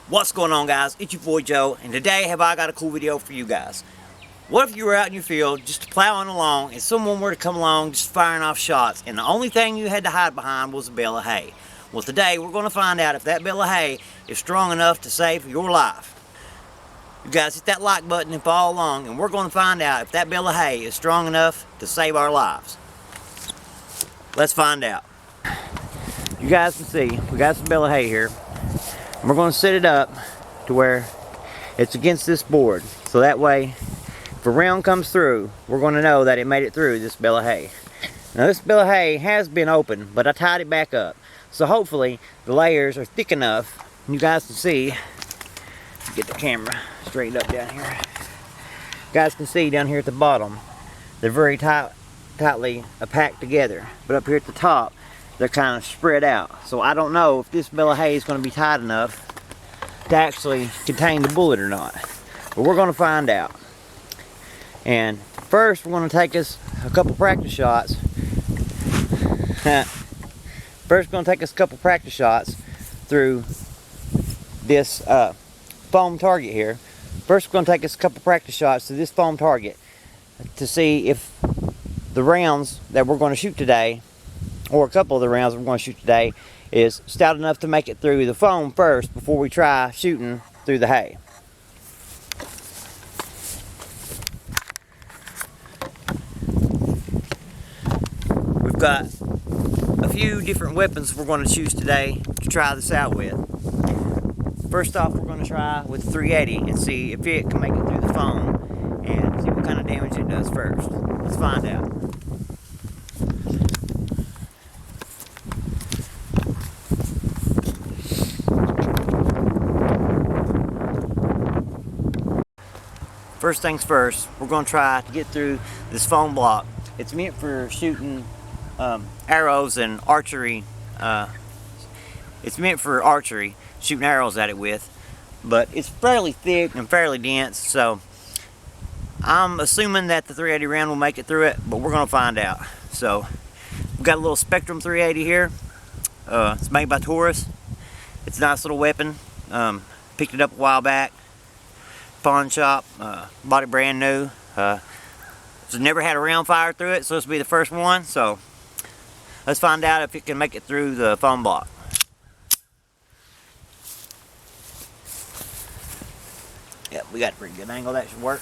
What's going on, guys? It's your boy Joe, and today have I got a cool video for you guys. What if you were out in your field just plowing along and someone were to come along just firing off shots and the only thing you had to hide behind was a bale of hay? Well, today we're going to find out if that bale of hay is strong enough to save your life. You guys hit that like button and follow along, and we're going to find out if that bale of hay is strong enough to save our lives. Let's find out. You guys can see we got some bale of hay here. We're going to set it up to where it's against this board, so that way if a round comes through, we're going to know that it made it through this bale of hay. Now this bale of hay has been open, but I tied it back up, so hopefully the layers are thick enough. You guys can see, get the camera straightened up down here. You guys can see down here at the bottom, they're very tightly packed together, but up here at the top they're kind of spread out. So I don't know if this bale of hay is going to be tight enough to actually contain the bullet or not. But we're going to find out. And first we're going to take us a couple practice shots. First we're going to take us a couple practice shots through this foam target here. First we're going to take us a couple practice shots to this foam target to see if the rounds that we're going to shoot today, or a couple of the rounds we're going to shoot today, is stout enough to make it through the foam first before we try shooting through the hay. We've got a few different weapons we're going to choose today to try this out with. First off, we're going to try with 380 and see if it can make it through the foam and see what kind of damage it does first. Let's find out. First things first, we're going to try to get through this foam block. It's meant for shooting arrows and archery. It's meant for archery, shooting arrows at it with, but it's fairly thick and fairly dense, so I'm assuming that the 380 round will make it through it, but we're going to find out. So we've got a little Spectrum 380 here. It's made by Taurus. It's a nice little weapon. Picked it up a while back. Pawn shop, bought it brand new. It's never had a round fire through it, so this will be the first one. So let's find out if it can make it through the foam block. Yep, we got a pretty good angle. That should work.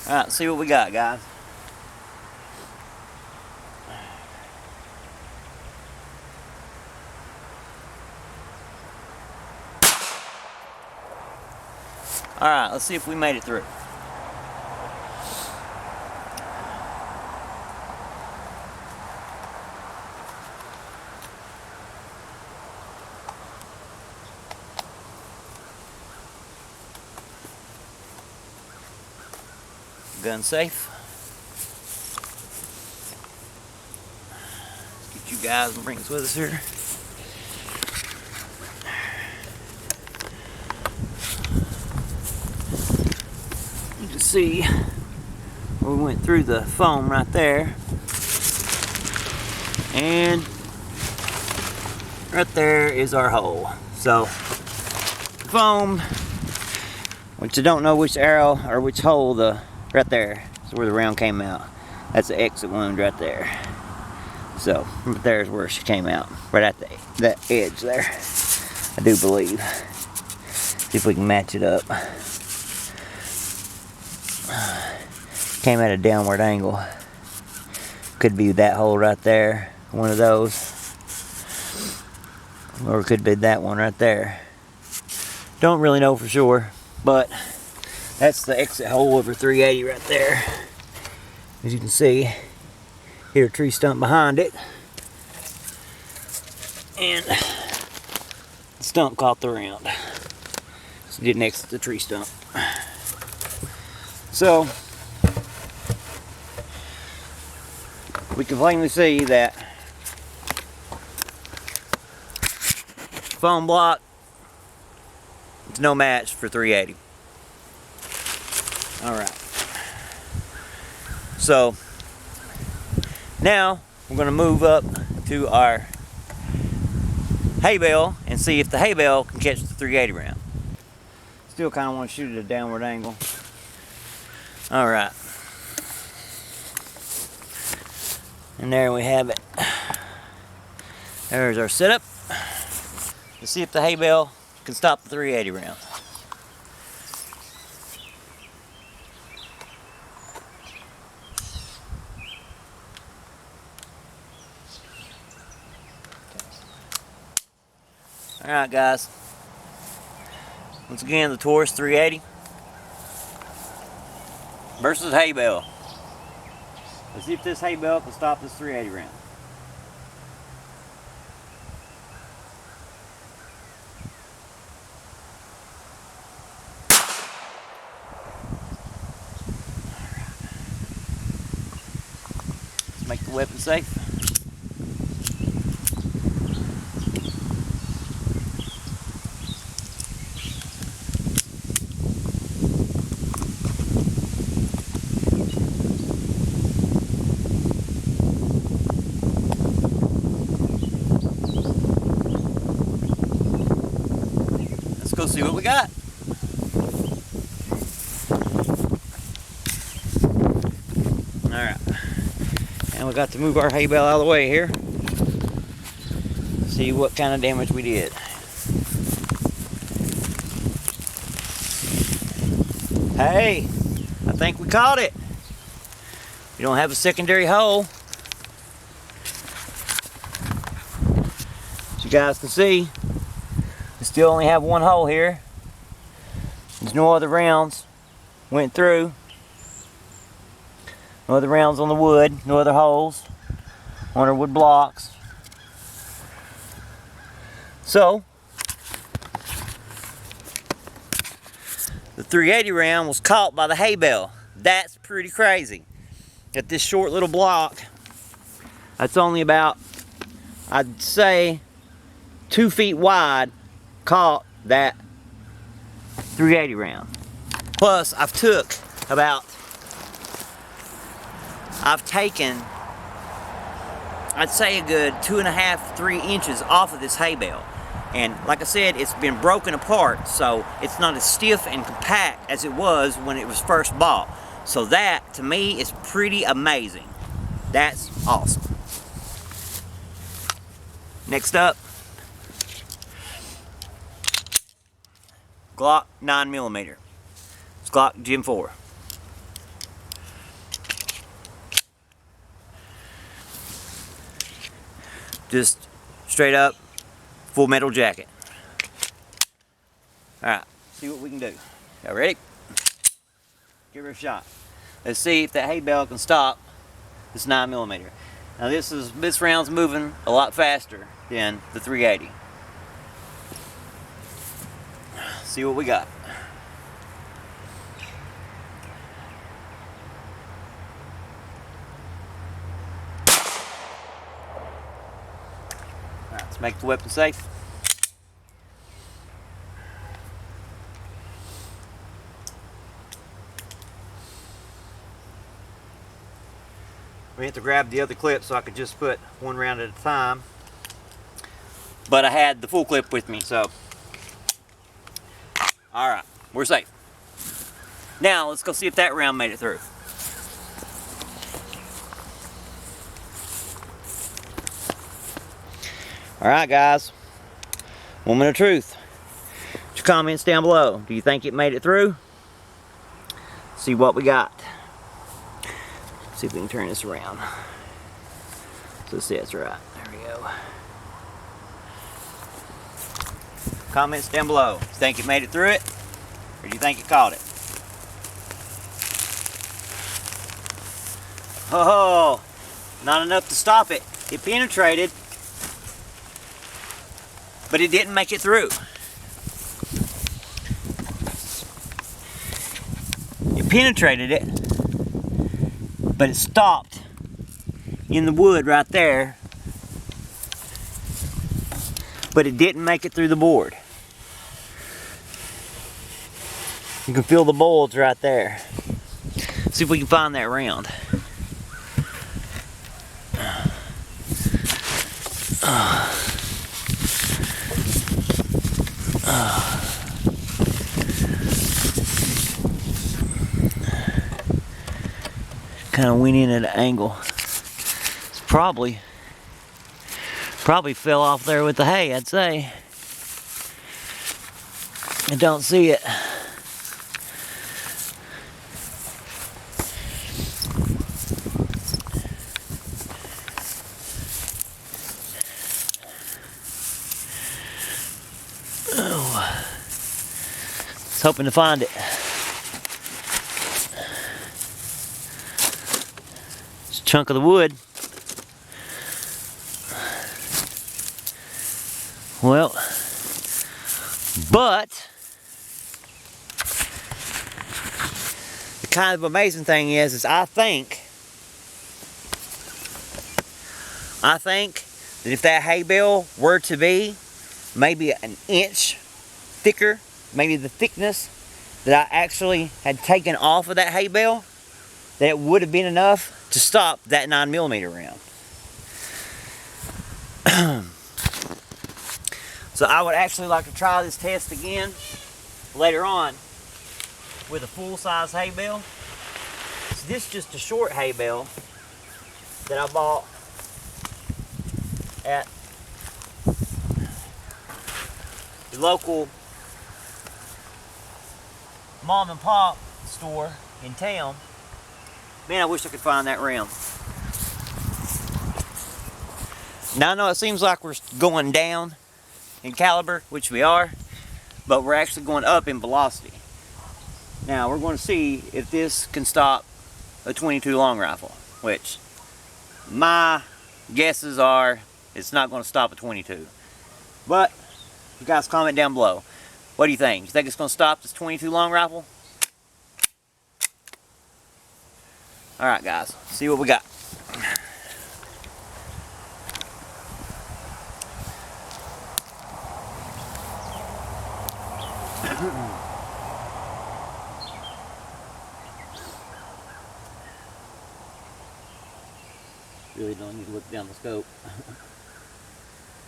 All right, let's see what we got, guys. Alright, let's see if we made it through. Gun safe. Let's get you guys and bring us with us here. See where we went through the foam right there, and right there is our hole. So foam, which I don't know which arrow or which hole, right there is where the round came out. That's the exit wound right there. So right there is where she came out, right at that edge there, I do believe. See if we can match it up. Came at a downward angle. Could be that hole right there, one of those, or it could be that one right there. Don't really know for sure, but that's the exit hole over 380 right there. As you can see, hit a tree stump behind it, and the stump caught the round, so it didn't exit the tree stump. So we can plainly see that foam block, it's no match for 380. Alright. So now we're going to move up to our hay bale and see if the hay bale can catch the 380 round. still kind of want to shoot at a downward angle. All right. And there we have it. There's our setup. Let's see if the hay bale can stop the 380 round. All right, guys. Once again, the Taurus 380 versus hay bale. Let's see if this hay bale can stop this 380 round. Let's make the weapon safe. Go see what we got. Alright. And we got to move our hay bale out of the way here. See what kind of damage we did. Hey, I think we caught it. We don't have a secondary hole. As you guys can see, we still only have one hole here. There's no other rounds went through. No other rounds on the wood, no other holes on our wood blocks. So, the 380 round was caught by the hay bale. That's pretty crazy. At this short little block, that's only about, I'd say, 2 feet wide, caught that 380 round. Plus, I've taken, I'd say, a good 2.5 to 3 inches off of this hay bale. And like I said, it's been broken apart, so it's not as stiff and compact as it was when it was first bought. So that, to me, is pretty amazing. That's awesome. Next up, Glock 9mm. It's Glock Gen 4. Just straight up full metal jacket. Alright, see what we can do. Y'all ready? Give her a shot. Let's see if that hay bale can stop this 9mm. Now this round's moving a lot faster than the 380. See what we got. Alright, let's make the weapon safe. We have to grab the other clip so I could just put one round at a time. But I had the full clip with me, so. Alright, we're safe. Now, let's go see if that round made it through. Alright, guys. Moment of truth. Put your comments down below. Do you think it made it through? See what we got. See if we can turn this around. So see, that's right. There we go. Comments down below. Do you think it made it through it? Or do you think it caught it? Oh, not enough to stop it. It penetrated, but it didn't make it through. It penetrated it, but it stopped in the wood right there, but it didn't make it through the board. You can feel the bulge right there. See if we can find that round. Kind of went in at an angle. It's probably fell off there with the hay, I'd say. I don't see it. Oh. Was hoping to find it. It's a chunk of the wood. Well, but the kind of amazing thing is I think that if that hay bale were to be maybe an inch thicker, maybe the thickness that I actually had taken off of that hay bale, that it would have been enough to stop that 9mm round. So I would actually like to try this test again later on with a full-size hay bale. So this is just a short hay bale that I bought at the local mom and pop store in town. Man, I wish I could find that round. Now I know it seems like we're going down in caliber, which we are, but we're actually going up in velocity. Now we're going to see if this can stop a 22 long rifle, which my guesses are it's not going to stop a 22. But you guys comment down below. What do you think? You think it's going to stop this 22 long rifle? Alright guys, see what we got. Really don't need to look down the scope.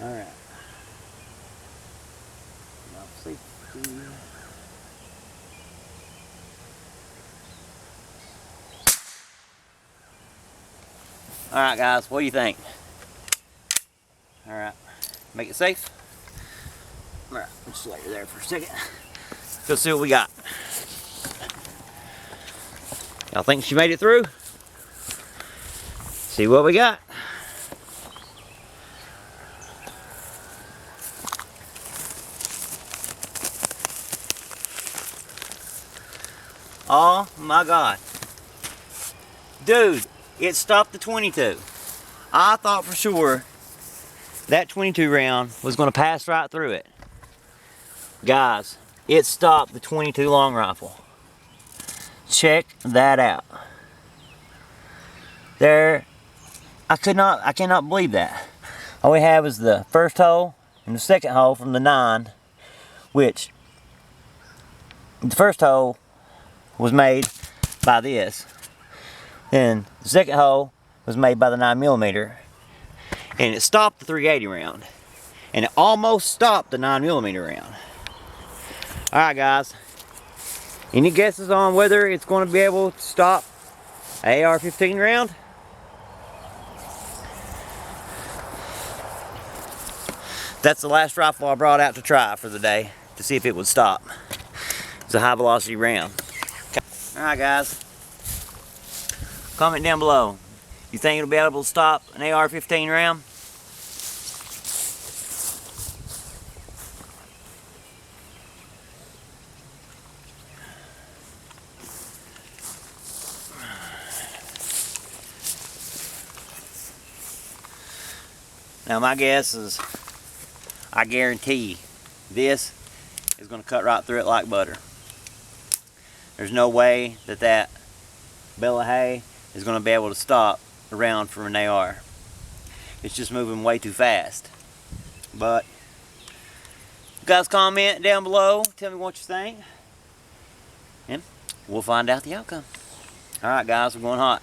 Alright. Alright guys, what do you think? Alright, make it safe. Alright, just lay her there for a second. Let's see what we got. Y'all think she made it through? See what we got. Oh my God. Dude, it stopped the 22. I thought for sure that 22 round was going to pass right through it. Guys, it stopped the 22 long rifle. Check that out. There, I cannot believe that. All we have is the first hole and the second hole from the 9, which the first hole was made by this. Then the second hole was made by the 9mm, and it stopped the 380 round, and it almost stopped the 9mm round. Alright guys, any guesses on whether it's going to be able to stop an AR-15 round? That's the last rifle I brought out to try for the day, to see if it would stop. It's a high velocity round. Alright guys, comment down below. You think it'll be able to stop an AR-15 round? Now my guess is, I guarantee this is going to cut right through it like butter. There's no way that that bale of hay is going to be able to stop a round from an AR. It's just moving way too fast. But you guys comment down below, tell me what you think, and we'll find out the outcome. Alright guys, we're going hot.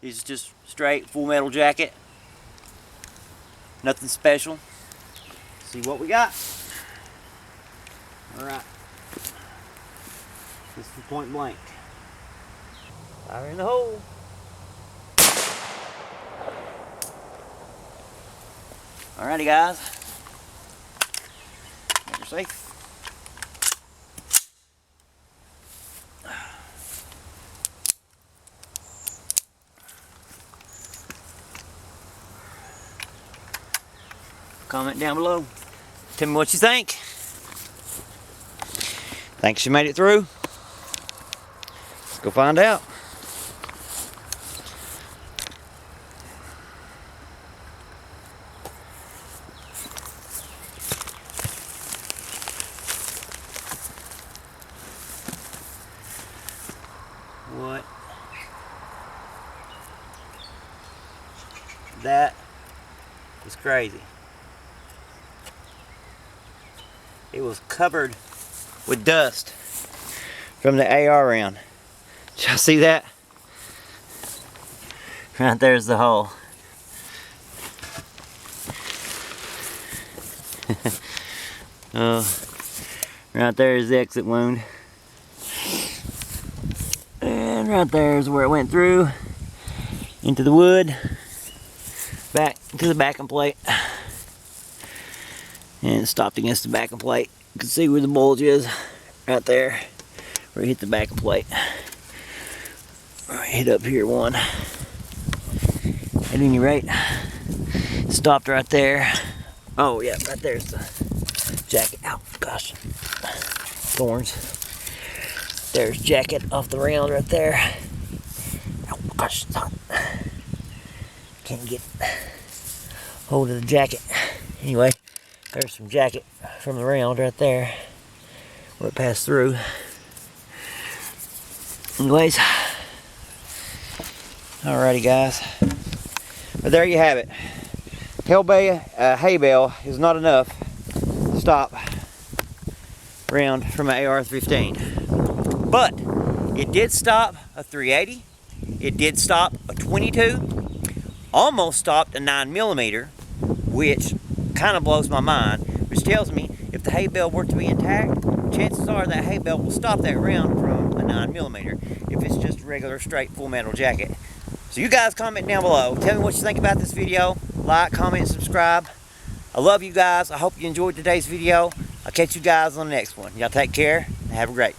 This is just straight full metal jacket. Nothing special. See what we got. Alright. This is point blank. Fire in the hole. Alrighty guys. Make her safe. Comment down below. Tell me what you think. Think she made it through? Let's go find out. What? That is crazy. It was covered with dust from the AR round. Did y'all see that? Right there's the hole. Right there is the exit wound. And right there is where it went through into the wood, back to the backing plate. And it stopped against the backing plate. You can see where the bulge is, right there, where it hit the backing plate. Hit up here one. At any rate, stopped right there. Oh yeah, right there's the jacket. Ow, gosh, thorns. There's jacket off the round right there. Oh gosh, it's hot. Can't get hold of the jacket. Anyway. There's some jacket from the round right there where it passed through. Anyways, alrighty guys, but there you have it. Hay bale is not enough to stop round from an AR-15, but it did stop a 380. It did stop a 22. Almost stopped a 9mm, which kind of blows my mind, which tells me if the hay bale were to be intact, chances are that hay bale will stop that round from a 9mm if it's just a regular straight full metal jacket. So you guys comment down below. Tell me what you think about this video. Like, comment, subscribe. I love you guys. I hope you enjoyed today's video. I'll catch you guys on the next one. Y'all take care and have a great